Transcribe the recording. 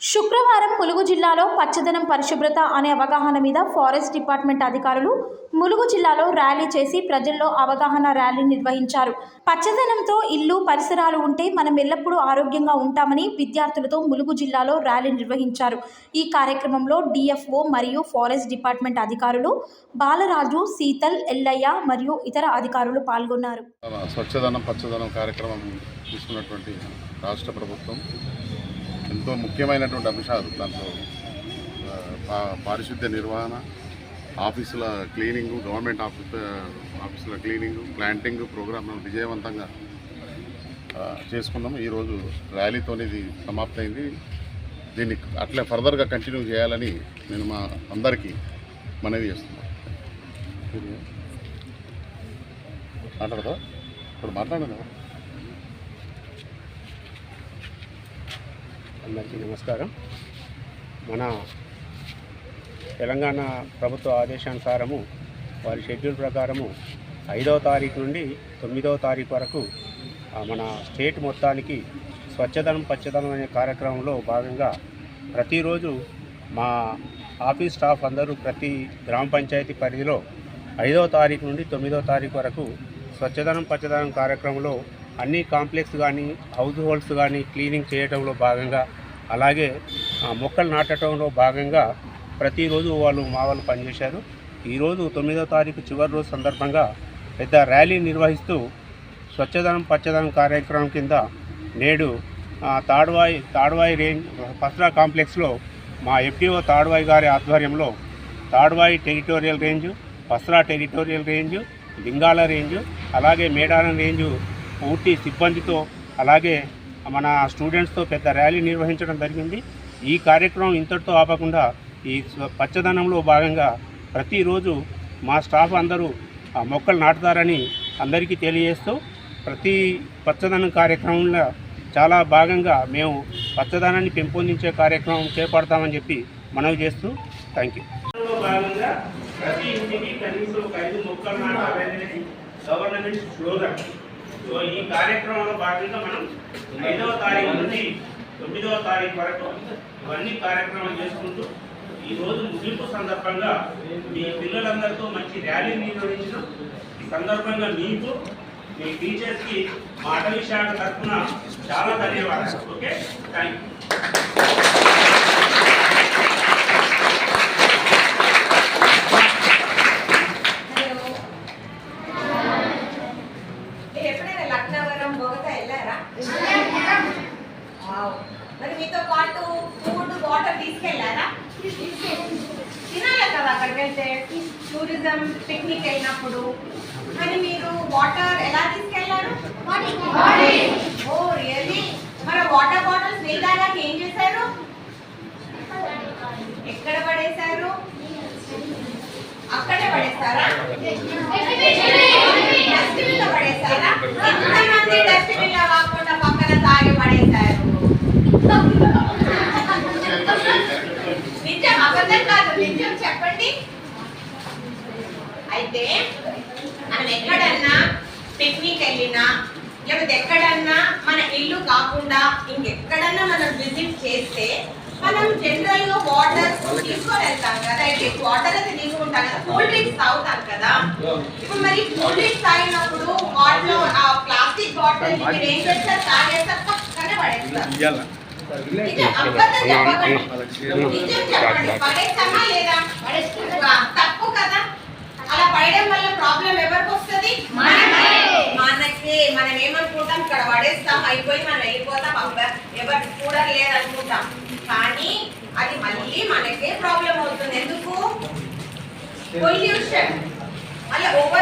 శుక్రవారం ములుగు జిల్లాలో పచ్చదనం పరిశుభ్రత అనే అవగాహన మీద ఫారెస్ట్ డిపార్ట్మెంట్ అధికారులు ములుగు జిల్లాలో ర్యాలీ చేసి ప్రజల్లో అవగాహన ర్యాలీ నిర్వహించారు. పచ్చదనంతో ఇల్లు పరిసరాలు ఉంటే మనం ఎల్లప్పుడూ ఆరోగ్యంగా ఉంటామని విద్యార్థులతో ములుగు జిల్లాలో ర్యాలీ నిర్వహించారు. ఈ కార్యక్రమంలో డిఎఫ్ఓ మరియు ఫారెస్ట్ డిపార్ట్మెంట్ అధికారులు బాలరాజు, శీతల్, ఎల్లయ్య మరియు ఇతర అధికారులు పాల్గొన్నారు. స్వచ్ఛదనం పచ్చదనం కార్యక్రమం తీసుకున్నటువంటి రాష్ట్ర ప్రభుత్వం ఎంతో ముఖ్యమైనటువంటి అంశాలు దాంట్లో పారిశుద్ధ్య నిర్వహణ, ఆఫీసుల క్లీనింగు, గవర్నమెంట్ ఆఫీసుల క్లీనింగు, ప్లాంటింగ్ ప్రోగ్రామ్ విజయవంతంగా చేసుకున్నాము. ఈరోజు ర్యాలీతో ఇది సమాప్తమైంది. దీన్ని అట్లే ఫర్దర్గా కంటిన్యూ చేయాలని నేను మా అందరికీ మనవి చేస్తున్నాను. మాట్లాడదా? ఇప్పుడు మాట్లాడదా? అందరికీ నమస్కారం. మన తెలంగాణ ప్రభుత్వ ఆదేశానుసారము వారి షెడ్యూల్ ప్రకారము 5వ తారీఖు నుండి 9వ తారీఖు వరకు మన స్టేట్ మొత్తానికి స్వచ్ఛదనం పచ్చదనం అనే కార్యక్రమంలో భాగంగా ప్రతిరోజు మా ఆఫీస్ స్టాఫ్ అందరూ ప్రతి గ్రామ పంచాయతీ పరిధిలో 5వ తారీఖు నుండి 9వ తారీఖు వరకు స్వచ్ఛదనం పచ్చదనం కార్యక్రమంలో అన్ని కాంప్లెక్స్ కానీ హౌస్ హోల్డ్స్ కానీ క్లీనింగ్ చేయడంలో భాగంగా, అలాగే మొక్కలు నాటడంలో భాగంగా ప్రతిరోజు మా వాళ్ళు పనిచేశారు. ఈరోజు 9వ తారీఖు చివరి రోజు సందర్భంగా పెద్ద ర్యాలీ నిర్వహిస్తూ స్వచ్ఛదనం పచ్చదనం కార్యక్రమం కింద నేడు తాడ్వాయి రేంజ్ పస్రా కాంప్లెక్స్లో మా ఎఫ్డిఓ తాడ్వాయి గారి ఆధ్వర్యంలో Tadvai territorial range, Pasra territorial range, Lingala range, అలాగే మేడారం రేంజు పూర్తి సిబ్బందితో అలాగే మన స్టూడెంట్స్తో పెద్ద ర్యాలీ నిర్వహించడం జరిగింది. ఈ కార్యక్రమం ఇంతటితో ఆపకుండా ఈ పచ్చదనంలో భాగంగా ప్రతిరోజు మా స్టాఫ్ అందరూ మొక్కలు నాటుతారని అందరికీ తెలియజేస్తూ ప్రతి పచ్చదనం కార్యక్రమంలో చాలా భాగంగా మేము పచ్చదనాన్ని పెంపొందించే కార్యక్రమం చేపడతామని చెప్పి మనవి చేస్తూ థ్యాంక్ యూ. భాగంగా ప్రతి ఇంటికి కనీసం 5 మొక్కలు నాటాలనేది గవర్నమెంట్ స్లోగన్. సో ఈ కార్యక్రమంలో భాగంగా మనం 5వ తారీఖు నుండి 9వ తారీఖు వరకు ఇవన్నీ కార్యక్రమాలు చేసుకుంటూ ఈరోజు ముగింపు సందర్భంగా మీ పిల్లలందరితో మంచి ర్యాలీ నిర్వహించిన ఈ సందర్భంగా మీకు, మీ టీచర్స్కి మా అటవీ శాఖ తరఫున చాలా ధన్యవాదాలు. Okay, thank you. మరి మీతో పాటు ఫుడ్, వాటర్ తీసుకెళ్ళారా? తినాలి కదా అక్కడికి వెళ్తే, టూరిజం పిక్నిక్ వెళ్ళినప్పుడు. మరి మీరు వాటర్ ఎలా తీసుకెళ్లారు? ఓ రియల్లీ? మరి వాటర్ బాటిల్స్ వేదాగా ఏం చేశారు? ఎక్కడ పడేశారు? అక్కడే పడేస్తారా? డస్ట్బిన్ లో పడేస్తారా? ఎంతమంది డస్ట్బిన్ లో కాకుండా పక్కన తాగి పడేశారు? నిజం, అబద్ధం కాదు, నిజం చెప్పండి. అయితే మనం ఎక్కడన్నా పిక్నిక్ వెళ్ళినా లేకపోతే ఎక్కడన్నా మన ఇల్లు కాకుండా ఇంకెక్కడన్నా మనం విజిట్ చేస్తే మనం జనరల్ గా వాటర్ తీసుకొని వెళ్తాం కదా. అట్లీస్ట్ వాటర్ అయితే తీసుకుంటాం కదా, కూల్ డ్రింక్స్ తాగుతాం కదా. ఇప్పుడు మరి కూల్ డ్రింక్స్ తాగినప్పుడు వాటిలో ఆ ప్లాస్టిక్ బాటిల్ మీరు ఏం చేస్తారు? తాగేస్తారు, పక్కనే పడేస్తారు. పడేస్తామా లేదా? తప్పు కదా. అలా పడడం వల్ల ప్రాబ్లం ఎవరికి వస్తుంది? మనకి. మనం ఏమనుకుంటాం, ఇక్కడ పడేస్తాం అయిపోయి మనం వెళ్ళిపోతాం, ఎవరికి కూడా లేదనుకుంటాం. కానీ అది మళ్ళీ మనకే ప్రాబ్లం అవుతుంది. ఎందుకు? పొల్యూషన్. మళ్ళీ ఓవర్